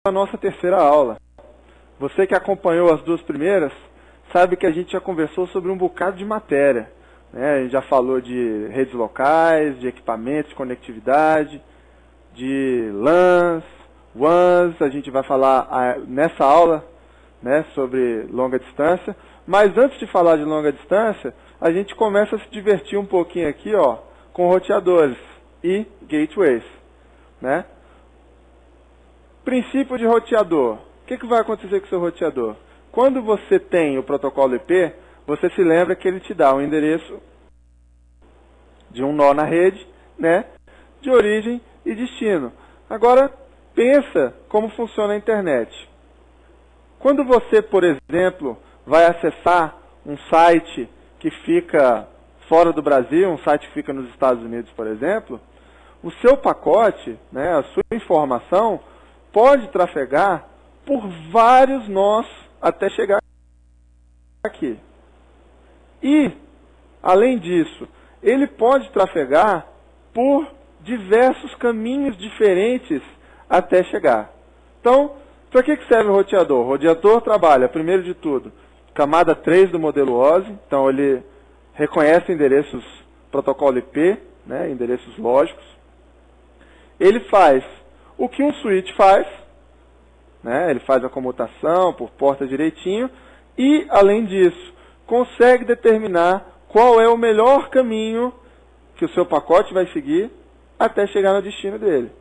a nossa terceira aula. Você que acompanhou as duas primeiras, sabe que a gente já conversou sobre um bocado de matéria, né? A gente já falou de redes locais, de equipamentos de conectividade, de LANs, WANs. A gente vai falar nessa aula, né, sobre longa distância. Mas antes de falar de longa distância, a gente começa a se divertir um pouquinho aqui, ó, com roteadores e gateways, né? Princípio de roteador. O que vai acontecer com o seu roteador? Quando você tem o protocolo IP, você se lembra que ele te dá um endereço de um nó na rede, né, de origem e destino. Agora, pensa como funciona a internet. Quando você, por exemplo, vai acessar um site que fica fora do Brasil, um site que fica nos Estados Unidos, por exemplo, o seu pacote, né, a sua informação, pode trafegar por vários nós até chegar aqui. E, além disso, ele pode trafegar por diversos caminhos diferentes até chegar. Então, para que serve o roteador? O roteador trabalha, primeiro de tudo, camada 3 do modelo OSI, então ele reconhece endereços protocolo IP, né, endereços lógicos. Ele faz o que um switch faz, né, ele faz a comutação por porta direitinho e, além disso, consegue determinar qual é o melhor caminho que o seu pacote vai seguir até chegar no destino dele.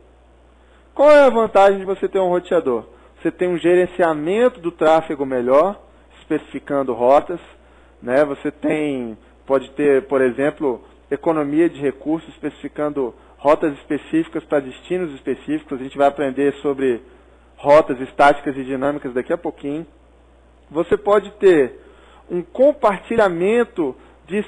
Qual é a vantagem de você ter um roteador? Você tem um gerenciamento do tráfego melhor, especificando rotas, né? Você pode ter, por exemplo, economia de recursos, especificando rotas específicas para destinos específicos. A gente vai aprender sobre rotas estáticas e dinâmicas daqui a pouquinho. Você pode ter um compartilhamento de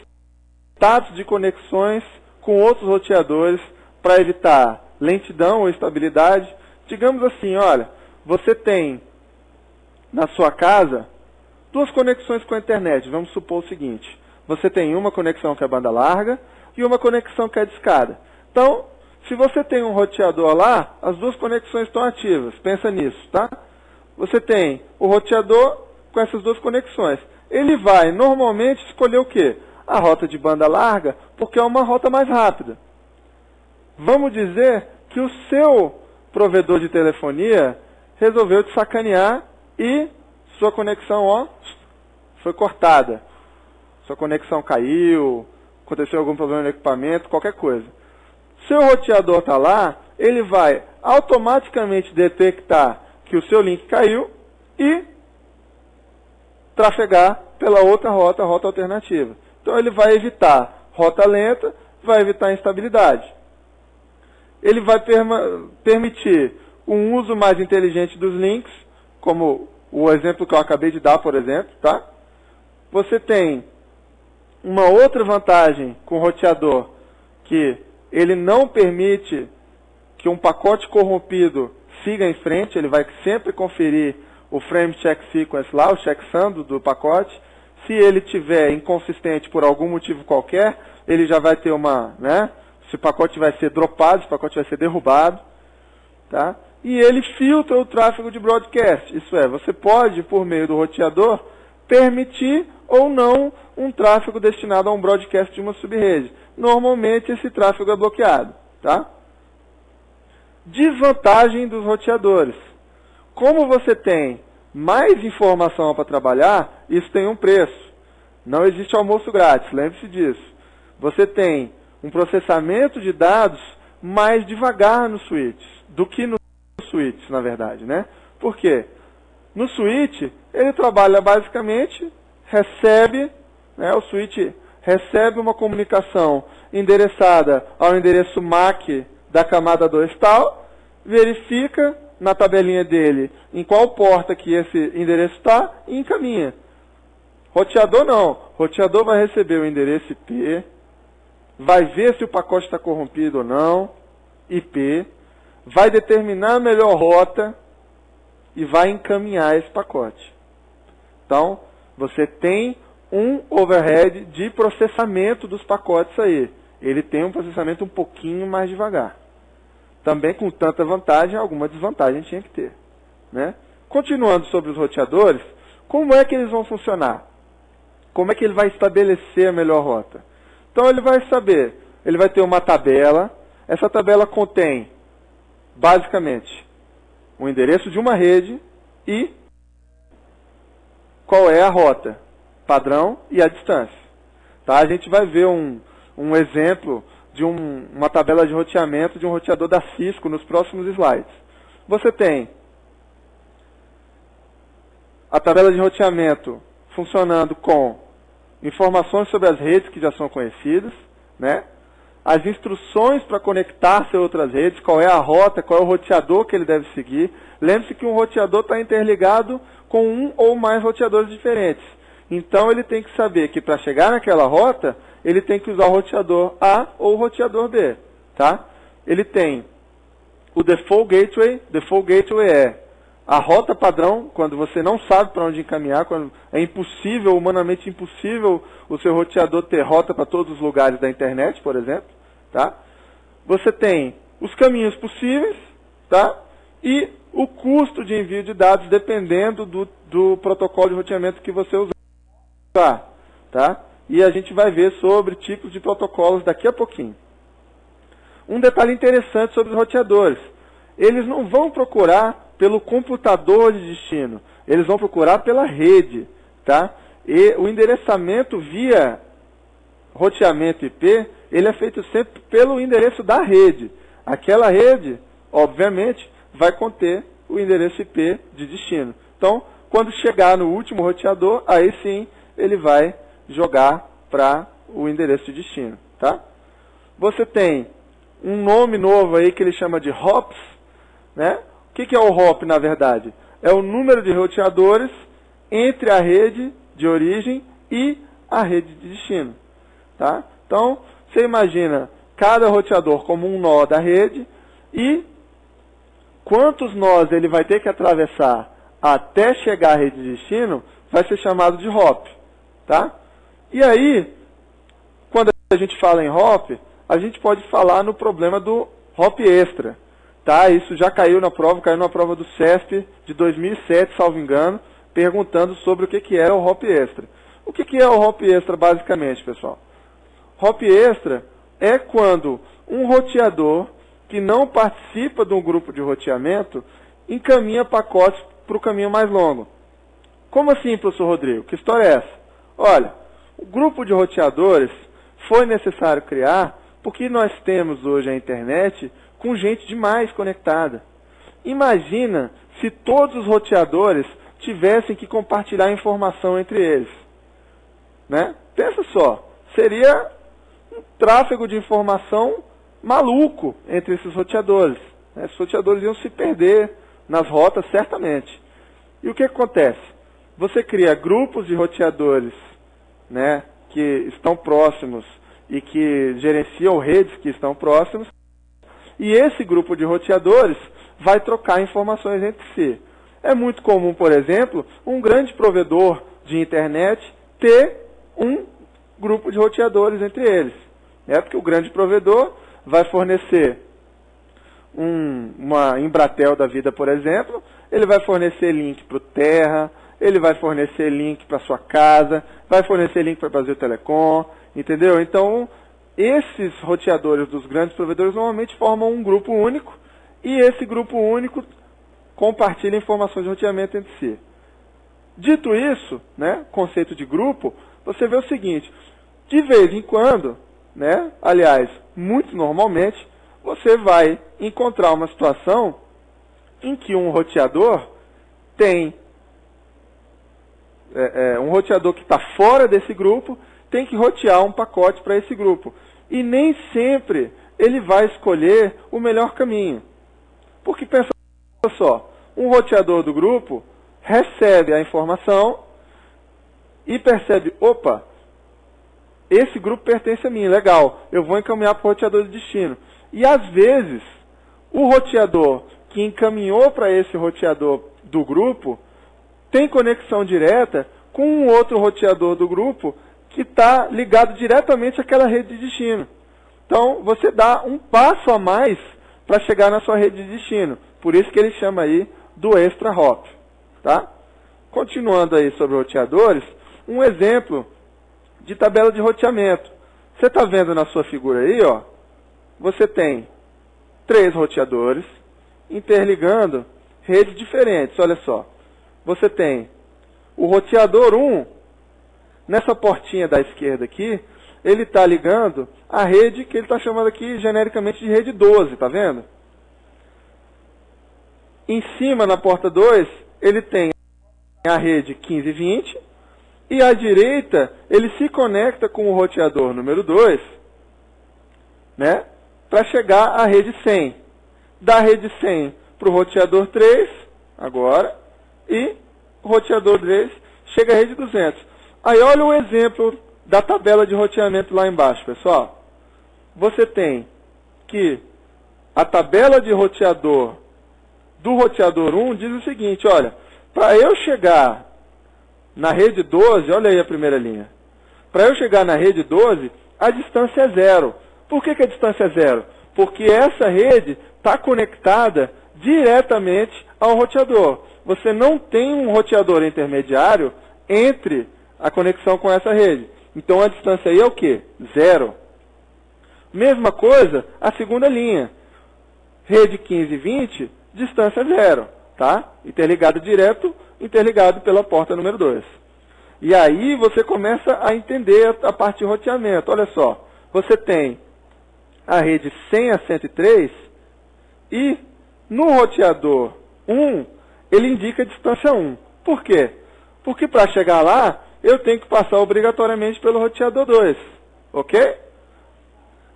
status de conexões com outros roteadores para evitar lentidão ou instabilidade. Digamos assim, olha, você tem na sua casa duas conexões com a internet. Vamos supor o seguinte: você tem uma conexão que é banda larga e uma conexão que é de escada. Então, se você tem um roteador lá, as duas conexões estão ativas. Pensa nisso, tá? Você tem o roteador com essas duas conexões. Ele vai normalmente escolher o quê? A rota de banda larga, porque é uma rota mais rápida. Vamos dizer que o seu provedor de telefonia resolveu te sacanear e sua conexão, ó, foi cortada. Sua conexão caiu, aconteceu algum problema no equipamento, qualquer coisa. Seu roteador está lá, ele vai automaticamente detectar que o seu link caiu e trafegar pela outra rota, a rota alternativa. Então ele vai evitar rota lenta, vai evitar instabilidade. Ele vai permitir um uso mais inteligente dos links, como o exemplo que eu acabei de dar, por exemplo, tá? Você tem uma outra vantagem com o roteador, que ele não permite que um pacote corrompido siga em frente, ele vai sempre conferir o frame check sequence lá, o checksum do pacote. Se ele tiver inconsistente por algum motivo qualquer, ele já vai ter uma, né? Esse pacote vai ser dropado, esse pacote vai ser derrubado, tá? E ele filtra o tráfego de broadcast. Isso é, você pode, por meio do roteador, permitir ou não um tráfego destinado a um broadcast de uma subrede. Normalmente esse tráfego é bloqueado, tá? Desvantagem dos roteadores. Como você tem mais informação para trabalhar, isso tem um preço. Não existe almoço grátis, lembre-se disso. Você tem um processamento de dados mais devagar no switch, do que no switch, na verdade, né? Por quê? No switch, ele trabalha basicamente, recebe, né, o switch recebe uma comunicação endereçada ao endereço MAC da camada 2 tal, verifica na tabelinha dele em qual porta que esse endereço está e encaminha. Roteador não. Roteador vai receber o endereço IP, vai ver se o pacote está corrompido ou não, IP, vai determinar a melhor rota e vai encaminhar esse pacote. Então, você tem um overhead de processamento dos pacotes aí. Ele tem um processamento um pouquinho mais devagar. Também com tanta vantagem, alguma desvantagem tinha que ter. né? Continuando sobre os roteadores, como é que eles vão funcionar? Como é que ele vai estabelecer a melhor rota? Então ele vai saber, ele vai ter uma tabela, essa tabela contém, basicamente, o endereço de uma rede e qual é a rota, padrão e a distância. Tá? A gente vai ver um exemplo de uma tabela de roteamento de um roteador da Cisco nos próximos slides. Você tem a tabela de roteamento funcionando com informações sobre as redes que já são conhecidas, né? As instruções para conectar-se a outras redes, qual é a rota, qual é o roteador que ele deve seguir. Lembre-se que um roteador está interligado com um ou mais roteadores diferentes. Então ele tem que saber que para chegar naquela rota, ele tem que usar o roteador A ou o roteador B. Tá? Ele tem o Default Gateway é a rota padrão, quando você não sabe para onde encaminhar, quando é impossível, humanamente impossível, o seu roteador ter rota para todos os lugares da internet, por exemplo. Tá? Você tem os caminhos possíveis, tá? E o custo de envio de dados, dependendo do protocolo de roteamento que você usar. Tá? E a gente vai ver sobre tipos de protocolos daqui a pouquinho. Um detalhe interessante sobre os roteadores. Eles não vão procurar pelo computador de destino. Eles vão procurar pela rede. Tá? E o endereçamento via roteamento IP, ele é feito sempre pelo endereço da rede. Aquela rede, obviamente, vai conter o endereço IP de destino. Então, quando chegar no último roteador, aí sim ele vai jogar para o endereço de destino. Tá? Você tem um nome novo aí que ele chama de hops. Né? O que é o hop, na verdade? É o número de roteadores entre a rede de origem e a rede de destino. Tá? Então, você imagina cada roteador como um nó da rede e quantos nós ele vai ter que atravessar até chegar à rede de destino vai ser chamado de hop. Tá? E aí, quando a gente fala em hop, a gente pode falar no problema do hop extra. Tá? Isso já caiu na prova do CESP de 2007, salvo engano, perguntando sobre o que era o hop extra. O que é o hop extra, basicamente, pessoal? Hop extra é quando um roteador que não participa de um grupo de roteamento encaminha pacotes para o caminho mais longo. Como assim, professor Rodrigo? Que história é essa? Olha, o grupo de roteadores foi necessário criar porque nós temos hoje a internet com gente demais conectada. Imagina se todos os roteadores tivessem que compartilhar informação entre eles. Né? Pensa só, seria um tráfego de informação maluco entre esses roteadores. Né? Esses roteadores iam se perder nas rotas, certamente. E o que acontece? Você cria grupos de roteadores, né, que estão próximos e que gerenciam redes que estão próximas, e esse grupo de roteadores vai trocar informações entre si. É muito comum, por exemplo, um grande provedor de internet ter um grupo de roteadores entre eles. Porque o grande provedor vai fornecer uma Embratel da vida, por exemplo, ele vai fornecer link para o Terra, ele vai fornecer link para a sua casa, vai fornecer link para o Brasil Telecom, entendeu? Então, esses roteadores dos grandes provedores normalmente formam um grupo único e esse grupo único compartilha informações de roteamento entre si. Dito isso, né, conceito de grupo, você vê o seguinte, de vez em quando, né, aliás, muito normalmente, você vai encontrar uma situação em que um roteador tem um roteador que está fora desse grupo, tem que rotear um pacote para esse grupo. E nem sempre ele vai escolher o melhor caminho. Porque pensa só, um roteador do grupo recebe a informação e percebe, opa, esse grupo pertence a mim, legal, eu vou encaminhar para o roteador de destino. E às vezes, o roteador que encaminhou para esse roteador do grupo tem conexão direta com um outro roteador do grupo que está ligado diretamente àquela rede de destino. Então, você dá um passo a mais para chegar na sua rede de destino. Por isso que ele chama aí do extra hop, tá? Continuando aí sobre roteadores, um exemplo de tabela de roteamento. Você está vendo na sua figura aí, ó, você tem 3 roteadores interligando redes diferentes, olha só. Você tem o roteador 1, nessa portinha da esquerda aqui, ele está ligando a rede que ele está chamando aqui genericamente de rede 12, tá vendo? Em cima, na porta 2, ele tem a rede 15 e 20, e à direita ele se conecta com o roteador número 2, né, para chegar à rede 100. Da rede 100 para o roteador 3, agora, e o roteador 3 chega à rede 200. Aí olha o exemplo da tabela de roteamento lá embaixo, pessoal. Você tem que a tabela de roteador do roteador 1 diz o seguinte, olha, para eu chegar na rede 12, olha aí a primeira linha. Para eu chegar na rede 12, a distância é 0. Por que a distância é 0? Porque essa rede está conectada diretamente ao roteador. Você não tem um roteador intermediário entre a conexão com essa rede. Então a distância aí é o quê? 0. Mesma coisa, a segunda linha. Rede 15 e 20, distância 0. Tá? Interligado direto, interligado pela porta número 2. E aí você começa a entender a parte de roteamento. Olha só, você tem a rede 100 a 103 e no roteador 1, ele indica a distância 1. Por quê? Porque para chegar lá, eu tenho que passar obrigatoriamente pelo roteador 2. Ok?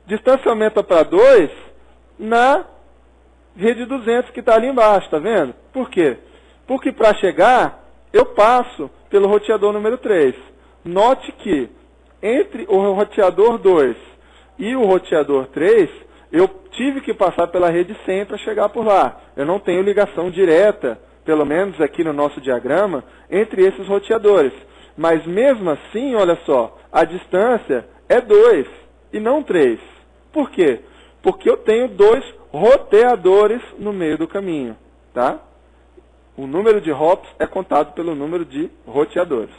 Distância aumenta para 2 na rede 200 que está ali embaixo, tá vendo? Por quê? Porque para chegar, eu passo pelo roteador número 3. Note que entre o roteador 2 e o roteador 3, eu tive que passar pela rede 100 para chegar por lá. Eu não tenho ligação direta, pelo menos aqui no nosso diagrama, entre esses roteadores. Mas mesmo assim, olha só, a distância é 2 e não 3. Por quê? Porque eu tenho 2 roteadores no meio do caminho, tá? O número de hops é contado pelo número de roteadores.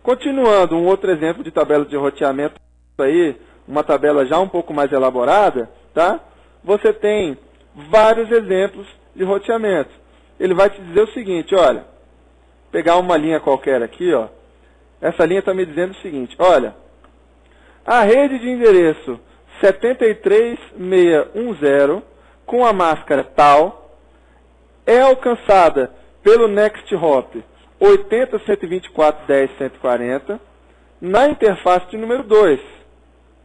Continuando, um outro exemplo de tabela de roteamento aí, uma tabela já um pouco mais elaborada, tá? Você tem vários exemplos de roteamento. Ele vai te dizer o seguinte, olha, pegar uma linha qualquer aqui, ó. Essa linha está me dizendo o seguinte, olha, a rede de endereço 73610 com a máscara tal é alcançada pelo next hop 80 124 10 140 na interface de número 2,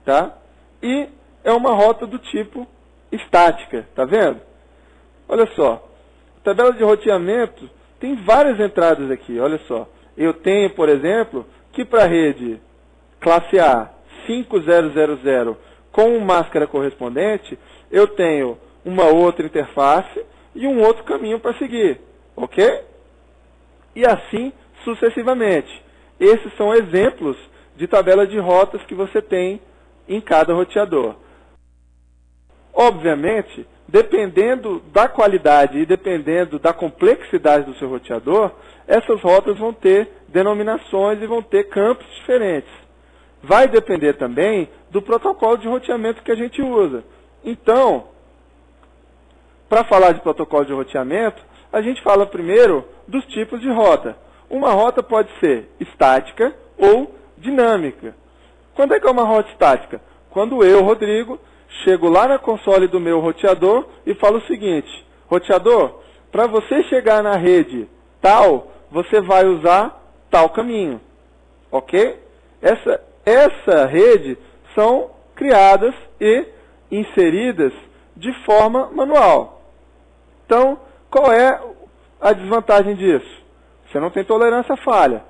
tá? E é uma rota do tipo estática, tá vendo? Olha só, a tabela de roteamento tem várias entradas aqui, olha só. Eu tenho, por exemplo, que para a rede classe A 5000 com máscara correspondente, eu tenho uma outra interface e um outro caminho para seguir, ok? E assim sucessivamente. Esses são exemplos de tabela de rotas que você tem em cada roteador. Obviamente, dependendo da qualidade e dependendo da complexidade do seu roteador, essas rotas vão ter denominações e vão ter campos diferentes. Vai depender também do protocolo de roteamento que a gente usa. Então, para falar de protocolo de roteamento, a gente fala primeiro dos tipos de rota. Uma rota pode ser estática ou dinâmica. Quando é que é uma rota estática? Quando eu, Rodrigo, chego lá na console do meu roteador e falo o seguinte, roteador, para você chegar na rede tal, você vai usar tal caminho. Ok? Essa rede são criadas e inseridas de forma manual. Então, qual é a desvantagem disso? Você não tem tolerância à falha.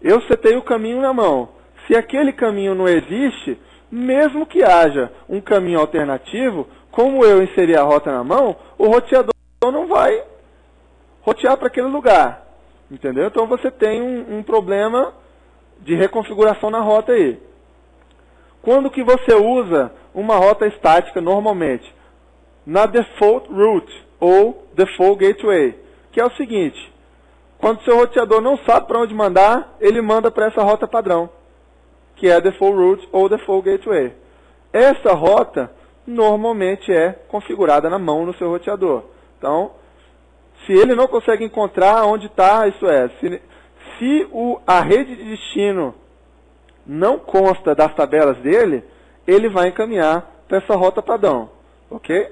Eu setei o caminho na mão. Se aquele caminho não existe, mesmo que haja um caminho alternativo, como eu inseri a rota na mão, o roteador não vai rotear para aquele lugar. Entendeu? Então você tem um problema de reconfiguração na rota aí. Quando que você usa uma rota estática normalmente? Na default route. ou Default Gateway, que é o seguinte: quando o seu roteador não sabe para onde mandar, ele manda para essa rota padrão, que é a Default Route ou Default Gateway. Essa rota normalmente é configurada na mão no seu roteador. Então, se ele não consegue encontrar onde está, isso é, se a rede de destino não consta das tabelas dele, ele vai encaminhar para essa rota padrão, ok?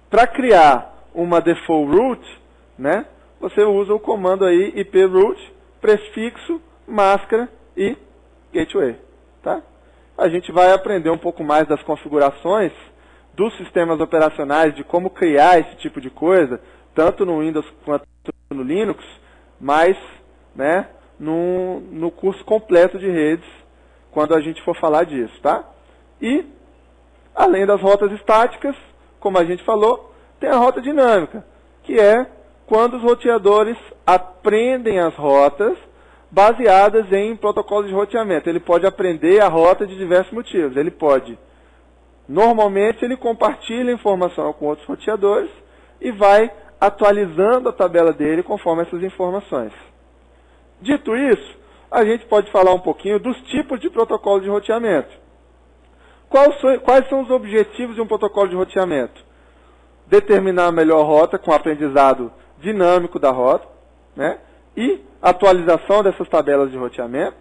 Para criar uma Default Route, né, você usa o comando aí iproute, prefixo, máscara e gateway, tá? A gente vai aprender um pouco mais das configurações dos sistemas operacionais, de como criar esse tipo de coisa, tanto no Windows quanto no Linux, mas, né, no curso completo de redes, quando a gente for falar disso, tá? E, além das rotas estáticas, como a gente falou, tem a rota dinâmica, que é quando os roteadores aprendem as rotas baseadas em protocolos de roteamento. Ele pode aprender a rota de diversos motivos. Ele pode, normalmente, ele compartilha informação com outros roteadores e vai atualizando a tabela dele conforme essas informações. Dito isso, a gente pode falar um pouquinho dos tipos de protocolo de roteamento. Quais são os objetivos de um protocolo de roteamento? Determinar a melhor rota com aprendizado dinâmico da rota, né? E atualização dessas tabelas de roteamento.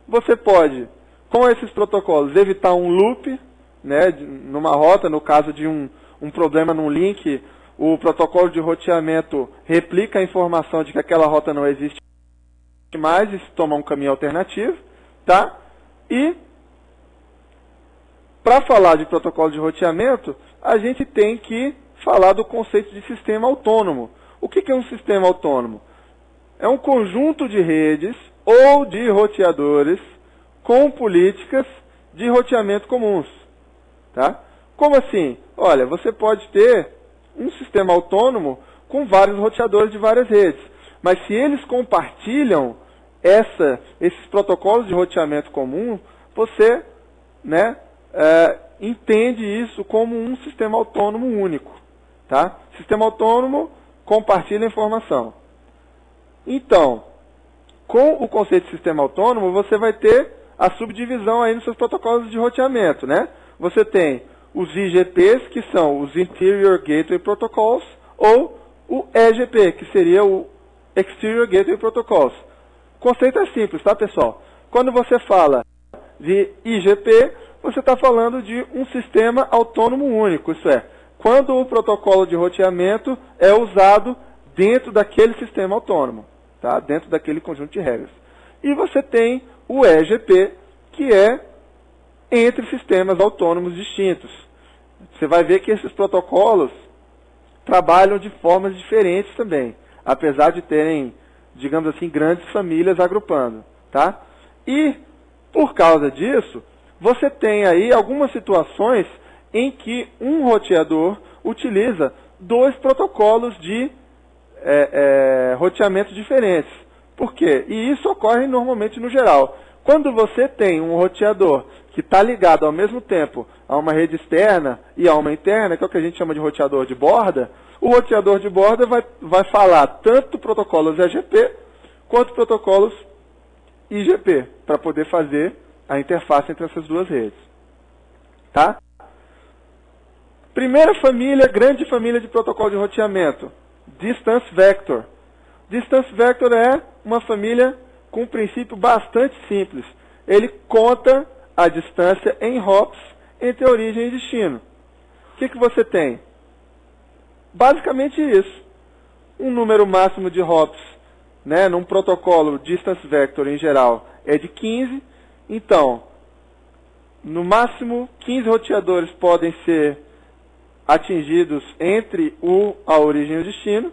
Você pode, com esses protocolos, evitar um loop, né, numa rota. No caso de um problema num link, o protocolo de roteamento replica a informação de que aquela rota não existe mais e toma um caminho alternativo, tá? E, para falar de protocolo de roteamento, a gente tem que falar do conceito de sistema autônomo. O que é um sistema autônomo? É um conjunto de redes ou de roteadores com políticas de roteamento comuns. Tá? Como assim? Olha, você pode ter um sistema autônomo com vários roteadores de várias redes. Mas se eles compartilham esses protocolos de roteamento comum, você, né, entende isso como um sistema autônomo único. Tá? Sistema autônomo compartilha informação. Então, com o conceito de sistema autônomo, você vai ter a subdivisão aí nos seus protocolos de roteamento, né? Você tem os IGPs, que são os Interior Gateway Protocols, ou o EGP, que seria o Exterior Gateway Protocols. O conceito é simples, tá, pessoal? Quando você fala de IGP, você está falando de um sistema autônomo único, isso é, quando o protocolo de roteamento é usado dentro daquele sistema autônomo, tá? Dentro daquele conjunto de regras. E você tem o EGP, que é entre sistemas autônomos distintos. Você vai ver que esses protocolos trabalham de formas diferentes também, apesar de terem, digamos assim, grandes famílias agrupando, tá? E, por causa disso, você tem aí algumas situações em que um roteador utiliza dois protocolos de roteamento diferentes. Por quê? E isso ocorre normalmente no geral. Quando você tem um roteador que está ligado ao mesmo tempo a uma rede externa e a uma interna, que é o que a gente chama de roteador de borda, o roteador de borda vai falar tanto protocolos EGP quanto protocolos IGP, para poder fazer a interface entre essas duas redes. Tá? Primeira família, grande família de protocolo de roteamento, Distance Vector. Distance Vector é uma família com um princípio bastante simples. Ele conta a distância em hops entre a origem e destino. O que você tem? Basicamente isso. Um número máximo de hops, né, num protocolo Distance Vector em geral é de 15. Então, no máximo 15 roteadores podem ser atingidos entre a origem e o destino.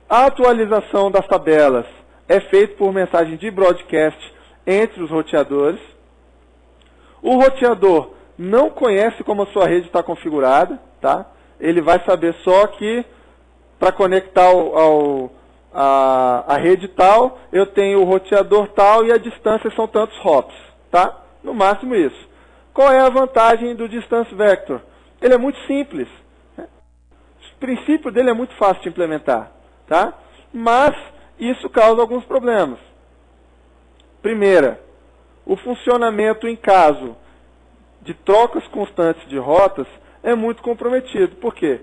A atualização das tabelas é feita por mensagem de broadcast entre os roteadores. O roteador não conhece como a sua rede está configurada, tá? Ele vai saber só que para conectar a rede tal, eu tenho o roteador tal e a distância são tantos hops, tá? No máximo isso. Qual é a vantagem do Distance Vector? Ele é muito simples. princípio dele é muito fácil de implementar, tá? Mas isso causa alguns problemas. Primeira, o funcionamento em caso de trocas constantes de rotas é muito comprometido. Por quê?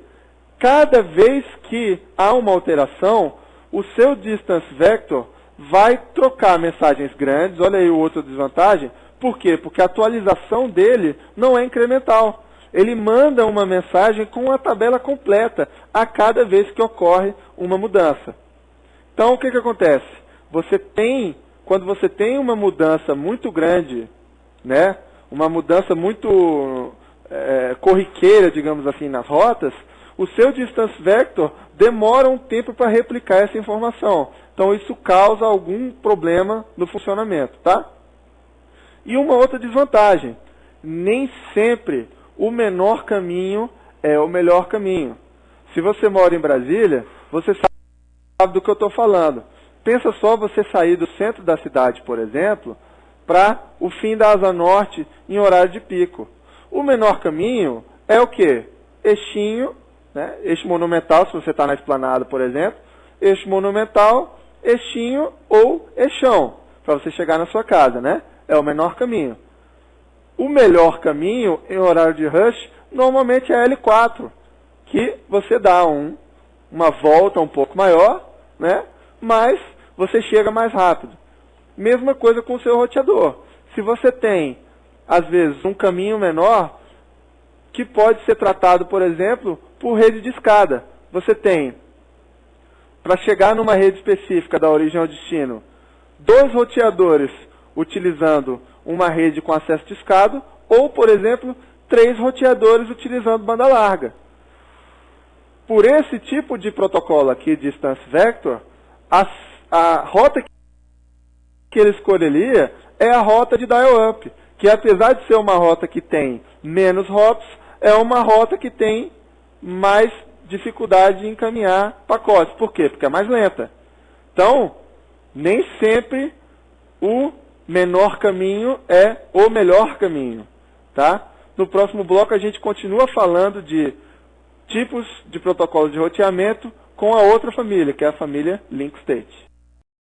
Cada vez que há uma alteração, o seu distance vector vai trocar mensagens grandes. Olha aí outra desvantagem. Por quê? Porque a atualização dele não é incremental. Ele manda uma mensagem com a tabela completa a cada vez que ocorre uma mudança. Então, o que acontece? Quando você tem uma mudança muito grande, né, uma mudança muito corriqueira, digamos assim, nas rotas, o seu distance vector demora um tempo para replicar essa informação. Então, isso causa algum problema no funcionamento, tá? E uma outra desvantagem, nem sempre o menor caminho é o melhor caminho. Se você mora em Brasília, você sabe do que eu estou falando. Pensa só você sair do centro da cidade, por exemplo, para o fim da Asa Norte em horário de pico. O menor caminho é o quê? Eixinho, né? Eixo monumental, se você está na Esplanada, por exemplo. Eixo monumental, eixinho ou eixão, para você chegar na sua casa, né? É o menor caminho. O melhor caminho em horário de rush normalmente é L4, que você dá uma volta um pouco maior, né? Mas você chega mais rápido. Mesma coisa com o seu roteador. Se você tem, às vezes, um caminho menor, que pode ser tratado, por exemplo, por rede de escada. Você tem, para chegar numa rede específica da origem ao destino, 2 roteadores utilizando uma rede com acesso de escada, ou, por exemplo, 3 roteadores utilizando banda larga. Por esse tipo de protocolo aqui, Distance Vector, a rota que ele escolheria é a rota de dial-up, que apesar de ser uma rota que tem menos hops, é uma rota que tem mais dificuldade de encaminhar pacotes. Por quê? Porque é mais lenta. Então, nem sempre o menor caminho é o melhor caminho, tá? No próximo bloco a gente continua falando de tipos de protocolos de roteamento com a outra família, que é a família Link State.